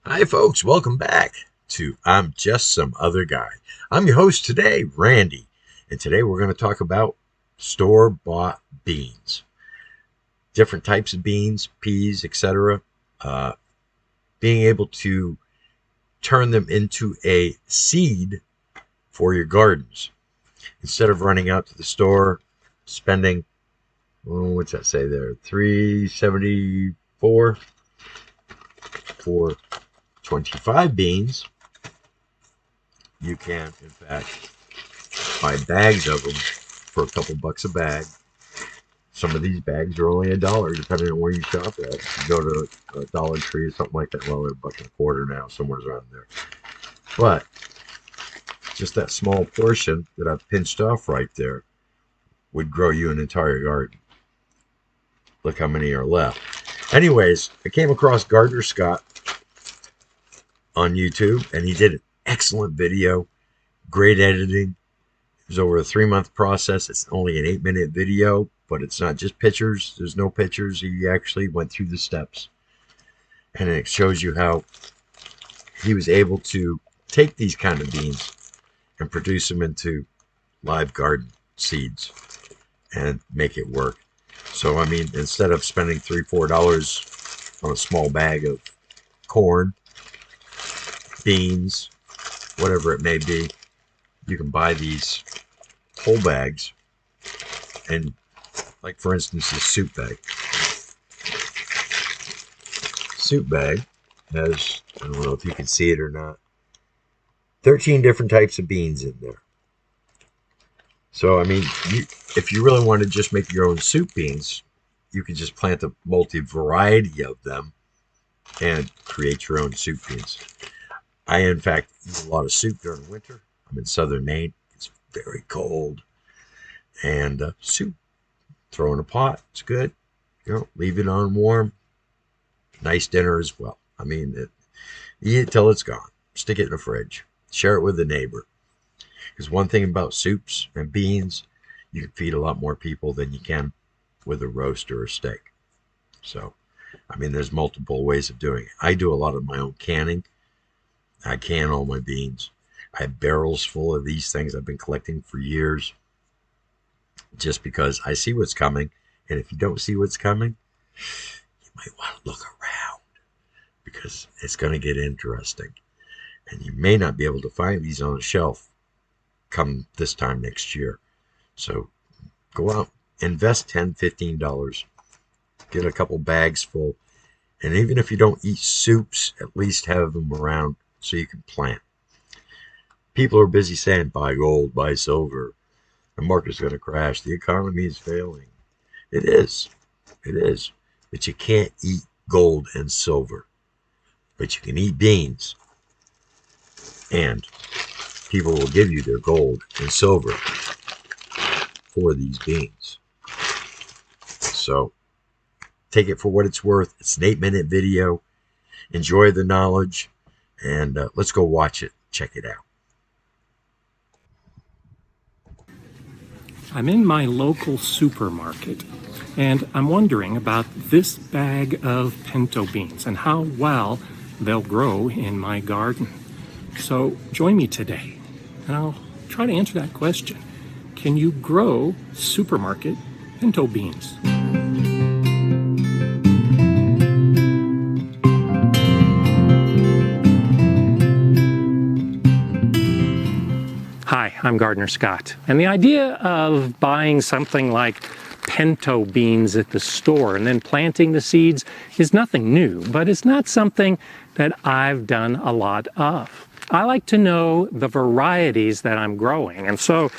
Hi, folks. Welcome back to I'm Just Some Other Guy. I'm your host today, Randy, and today we're going to talk about store bought beans, different types of beans, peas, etc. Uh, Being able to turn them into a seed for your gardens instead of running out to the store, spending, what's that say there, $3.74 for 25 beans. You can, in fact, buy bags of them for a couple bucks a bag. Some of these bags are only $1, depending on where you shop at. You go to a Dollar Tree or something like that. Well, they're $1.25 now, somewhere around there. But just that small portion that I've pinched off right there would grow you an entire garden. Look how many are left. Anyways, I came across Gardner Scott on YouTube, and he did an excellent video, great editing. It was over a 3-month process. It's only an 8-minute video, but it's not just pictures. There's no pictures. He actually went through the steps. And it shows you how he was able to take these kind of beans and produce them into live garden seeds and make it work. So, I mean, instead of spending $3, $4 on a small bag of corn, beans, whatever it may be, you can buy these whole bags. And like, for instance, this soup bag. Soup bag has, I don't know if you can see it or not, 13 different types of beans in there. So, I mean, if you really want to just make your own soup beans, you can just plant a multi-variety of them and create your own soup beans. I, in fact, eat a lot of soup during winter. I'm in southern Maine. It's very cold. And soup, throw in a pot. It's good. Leave it on warm. Nice dinner as well. I mean, eat it till it's gone. Stick it in the fridge. Share it with a neighbor. Because one thing about soups and beans, you can feed a lot more people than you can with a roast or a steak. So, I mean, there's multiple ways of doing it. I do a lot of my own canning. I can all my beans. I have barrels full of these things I've been collecting for years just because I see what's coming. And if you don't see what's coming, you might want to look around because it's going to get interesting. And you may not be able to find these on the shelf come this time next year. So go out, invest $10, $15, get a couple bags full. And even if you don't eat soups, at least have them around so you can plant. People are busy saying, buy gold, buy silver. The market's going to crash. The economy is failing. It is. It is. But you can't eat gold and silver. But you can eat beans. And people will give you their gold and silver for these beans. So take it for what it's worth. It's an 8-minute video. Enjoy the knowledge. And let's go watch it. Check it out. I'm in my local supermarket, and I'm wondering about this bag of pinto beans and how well they'll grow in my garden. So join me today, and I'll try to answer that question. Can you grow supermarket pinto beans? Hi, I'm Gardner Scott, and the idea of buying something like pinto beans at the store and then planting the seeds is nothing new, but it's not something that I've done a lot of. I like to know the varieties that I'm growing, and so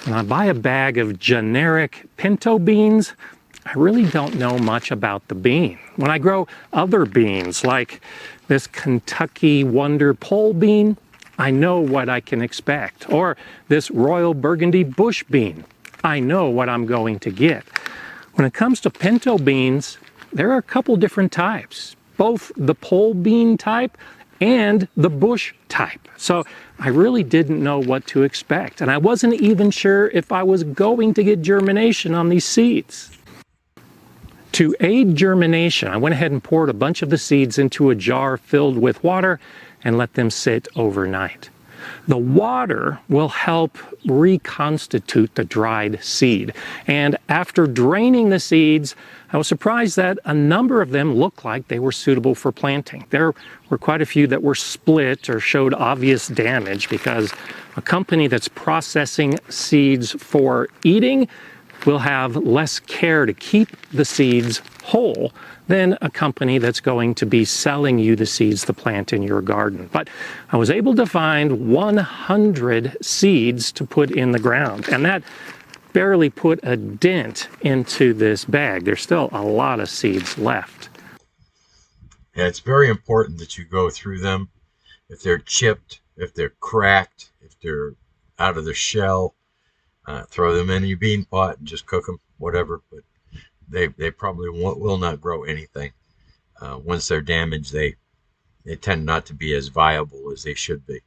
when I buy a bag of generic pinto beans, I really don't know much about the bean. When I grow other beans like this Kentucky Wonder pole bean, I know what I can expect. Or this Royal Burgundy bush bean, I know what I'm going to get. When it comes to pinto beans, there are a couple different types, both the pole bean type and the bush type. So I really didn't know what to expect, and I wasn't even sure if I was going to get germination on these seeds. To aid germination, I went ahead and poured a bunch of the seeds into a jar filled with water and let them sit overnight. The water will help reconstitute the dried seed. And after draining the seeds, I was surprised that a number of them looked like they were suitable for planting. There were quite a few that were split or showed obvious damage because a company that's processing seeds for eating will have less care to keep the seeds whole than a company that's going to be selling you the seeds to plant in your garden. But I was able to find 100 seeds to put in the ground, and that barely put a dent into this bag. There's still a lot of seeds left. Yeah, it's very important that you go through them. If they're chipped, if they're cracked, if they're out of their shell, throw them in your bean pot and just cook them, whatever. But they probably will not grow anything. Once they're damaged, they tend not to be as viable as they should be.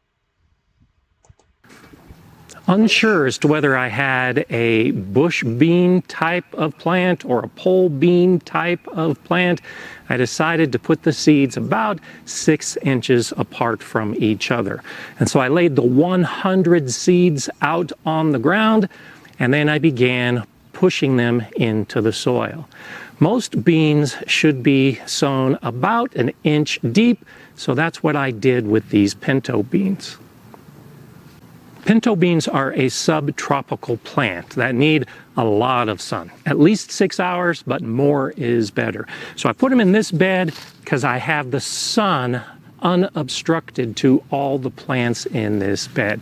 Unsure as to whether I had a bush bean type of plant or a pole bean type of plant, I decided to put the seeds about 6 inches apart from each other. And so I laid the 100 seeds out on the ground, and then I began pushing them into the soil. Most beans should be sown about 1 inch deep, so that's what I did with these pinto beans. Pinto beans are a subtropical plant that need a lot of sun, at least 6 hours, but more is better. So I put them in this bed because I have the sun unobstructed to all the plants in this bed.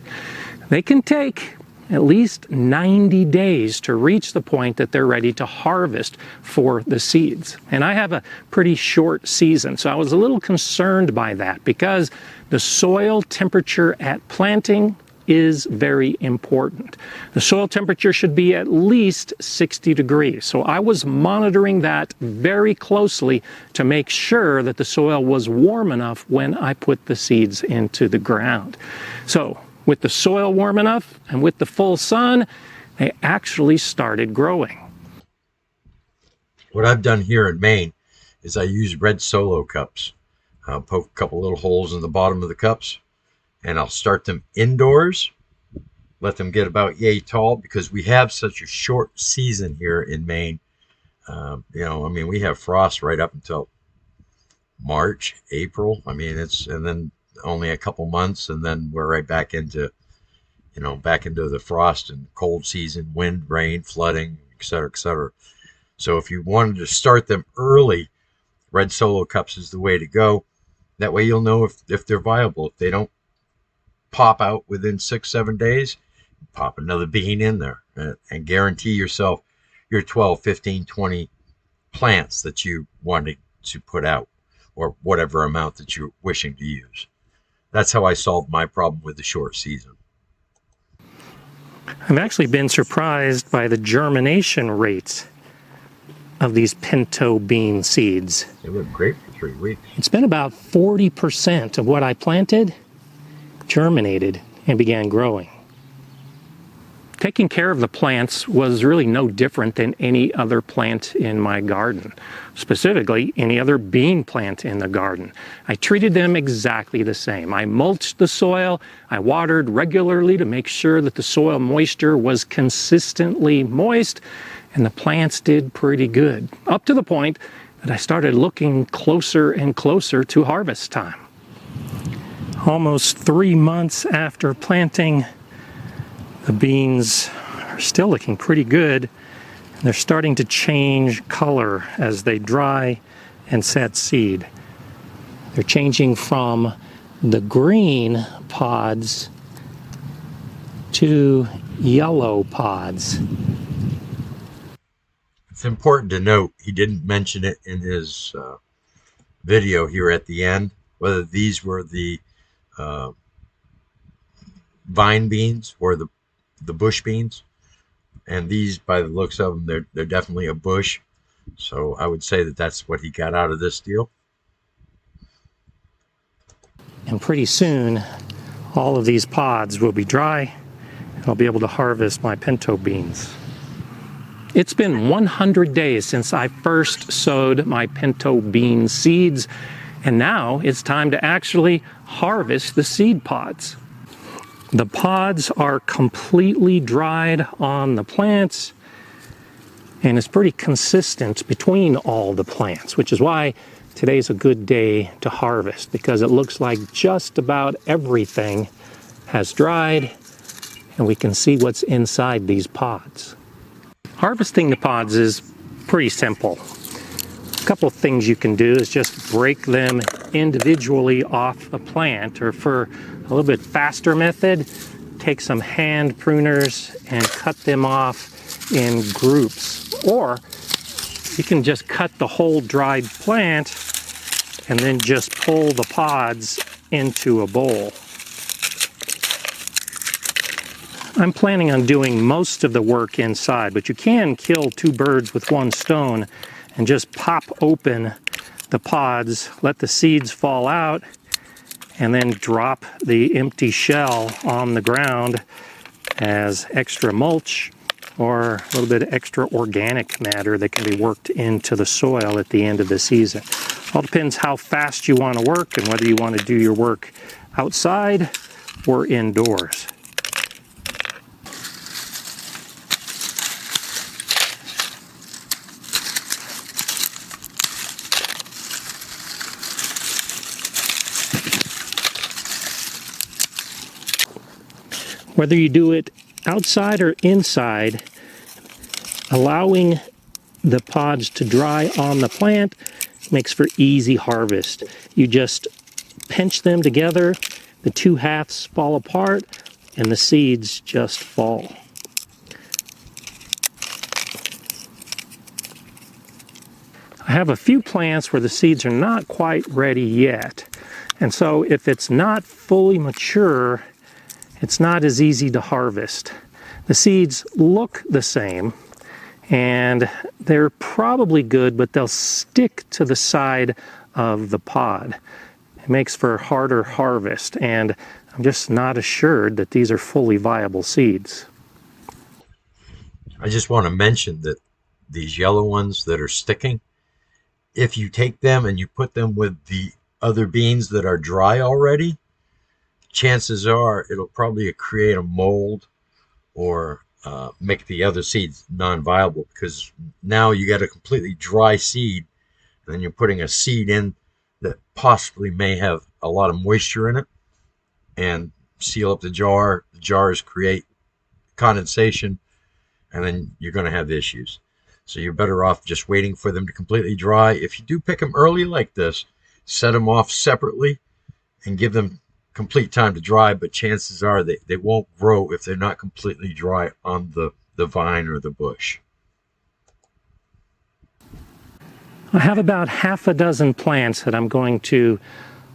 They can take at least 90 days to reach the point that they're ready to harvest for the seeds. And I have a pretty short season, so I was a little concerned by that because the soil temperature at planting is very important. The soil temperature should be at least 60 degrees. So I was monitoring that very closely to make sure that the soil was warm enough when I put the seeds into the ground. So with the soil warm enough and with the full sun, they actually started growing. What I've done here in Maine is I use red Solo cups. I'll poke a couple little holes in the bottom of the cups, and I'll start them indoors, let them get about yay tall because we have such a short season here in Maine. We have frost right up until March, April. And then only a couple months, and then we're right back into the frost and cold season, wind, rain, flooding, et cetera, et cetera. So if you wanted to start them early, red Solo cups is the way to go. That way you'll know if they're viable. If they don't pop out within 6-7 days, pop another bean in there and guarantee yourself your 12, 15, 20 plants that you wanted to put out, or whatever amount that you're wishing to use. That's how I solved my problem with the short season. I've actually been surprised by the germination rates of these pinto bean seeds. They look great for 3 weeks. It's been about 40% of what I planted germinated and began growing. Taking care of the plants was really no different than any other plant in my garden, specifically any other bean plant in the garden. I treated them exactly the same. I mulched the soil, I watered regularly to make sure that the soil moisture was consistently moist, and the plants did pretty good, up to the point that I started looking closer and closer to harvest time. Almost 3 months after planting, the beans are still looking pretty good. They're starting to change color as they dry and set seed. They're changing from the green pods to yellow pods. It's important to note, he didn't mention it in his video here at the end, whether these were the vine beans or the bush beans. And these, by the looks of them, they're definitely a bush. So I would say that that's what he got out of this deal. And pretty soon, all of these pods will be dry, and I'll be able to harvest my pinto beans. It's been 100 days since I first sowed my pinto bean seeds, and now it's time to actually harvest the seed pods. The pods are completely dried on the plants, and it's pretty consistent between all the plants, which is why today's a good day to harvest, because it looks like just about everything has dried, and we can see what's inside these pods. Harvesting the pods is pretty simple. A couple of things you can do is just break them individually off a plant, or for a little bit faster method, take some hand pruners and cut them off in groups. Or you can just cut the whole dried plant and then just pull the pods into a bowl. I'm planning on doing most of the work inside, but you can kill two birds with one stone and just pop open the pods, let the seeds fall out, and then drop the empty shell on the ground as extra mulch or a little bit of extra organic matter that can be worked into the soil at the end of the season. All depends how fast you want to work and whether you want to do your work outside or indoors. Whether you do it outside or inside, allowing the pods to dry on the plant makes for easy harvest. You just pinch them together, the two halves fall apart, and the seeds just fall. I have a few plants where the seeds are not quite ready yet, and so if it's not fully mature, it's not as easy to harvest. The seeds look the same, and they're probably good, but they'll stick to the side of the pod. It makes for a harder harvest, and I'm just not assured that these are fully viable seeds. I just want to mention that these yellow ones that are sticking, if you take them and you put them with the other beans that are dry already, chances are it'll probably create a mold or make the other seeds non-viable, because now you got a completely dry seed and then you're putting a seed in that possibly may have a lot of moisture in it and seal up the jar. The jars create condensation, and then you're going to have issues. So you're better off just waiting for them to completely dry. If you do pick them early like this, set them off separately and give them complete time to dry, but chances are they won't grow if they're not completely dry on the vine or the bush. I have about half a dozen plants that I'm going to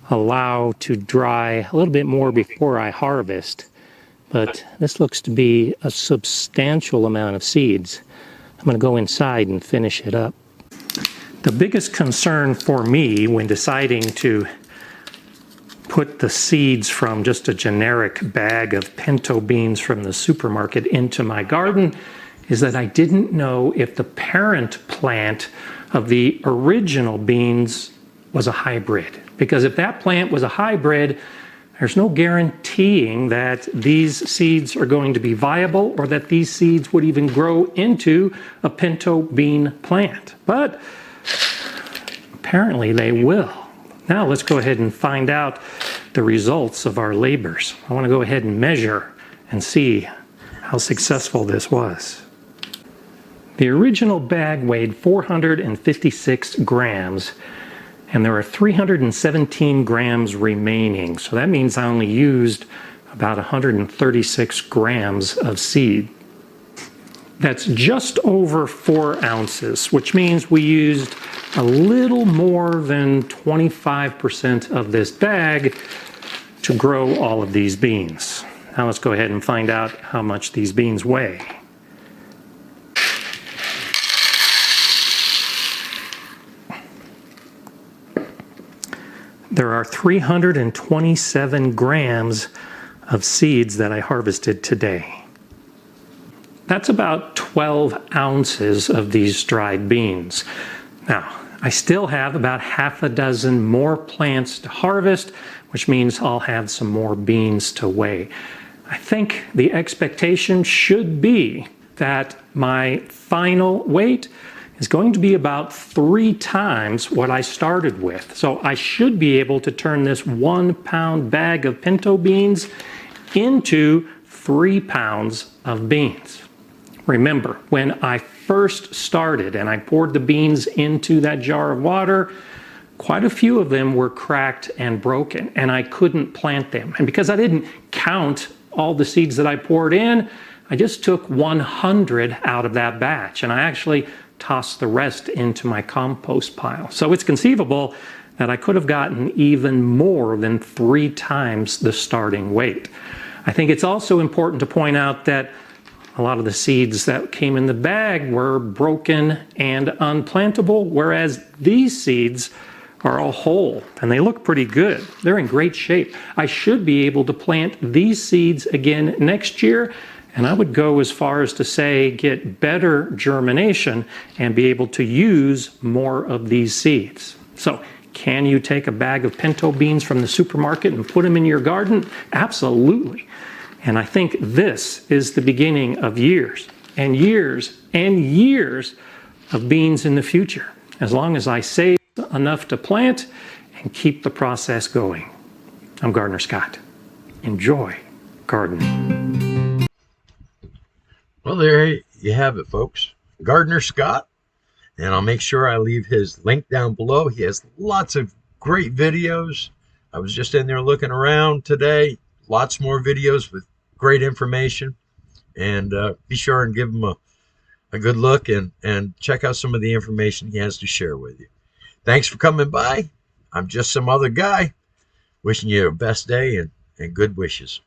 allow to dry a little bit more before I harvest, but this looks to be a substantial amount of seeds. I'm going to go inside and finish it up. The biggest concern for me when deciding to put the seeds from just a generic bag of pinto beans from the supermarket into my garden is that I didn't know if the parent plant of the original beans was a hybrid. Because if that plant was a hybrid, there's no guaranteeing that these seeds are going to be viable or that these seeds would even grow into a pinto bean plant. But apparently they will. Now let's go ahead and find out the results of our labors. I want to go ahead and measure and see how successful this was. The original bag weighed 456 grams, and there are 317 grams remaining. So that means I only used about 136 grams of seed. That's just over 4 ounces, which means we used a little more than 25% of this bag to grow all of these beans. Now let's go ahead and find out how much these beans weigh. There are 327 grams of seeds that I harvested today. That's about 12 ounces of these dried beans. Now, I still have about half a dozen more plants to harvest, which means I'll have some more beans to weigh. I think the expectation should be that my final weight is going to be about 3 times what I started with. So I should be able to turn this 1 pound bag of pinto beans into 3 pounds of beans. Remember, when I first started and I poured the beans into that jar of water, quite a few of them were cracked and broken, and I couldn't plant them. And because I didn't count all the seeds that I poured in, I just took 100 out of that batch, and I actually tossed the rest into my compost pile. So it's conceivable that I could have gotten even more than 3 times the starting weight. I think it's also important to point out that a lot of the seeds that came in the bag were broken and unplantable, whereas these seeds are all whole and they look pretty good. They're in great shape. I should be able to plant these seeds again next year, and I would go as far as to say get better germination and be able to use more of these seeds. So, can you take a bag of pinto beans from the supermarket and put them in your garden? Absolutely. And I think this is the beginning of years and years and years of beans in the future, as long as I save enough to plant and keep the process going. I'm Gardner Scott. Enjoy gardening. Well, there you have it, folks. Gardner Scott. And I'll make sure I leave his link down below. He has lots of great videos. I was just in there looking around today. Lots more videos with great information. And be sure and give him a good look and check out some of the information he has to share with you. Thanks for coming by. I'm just some other guy wishing you a best day and good wishes.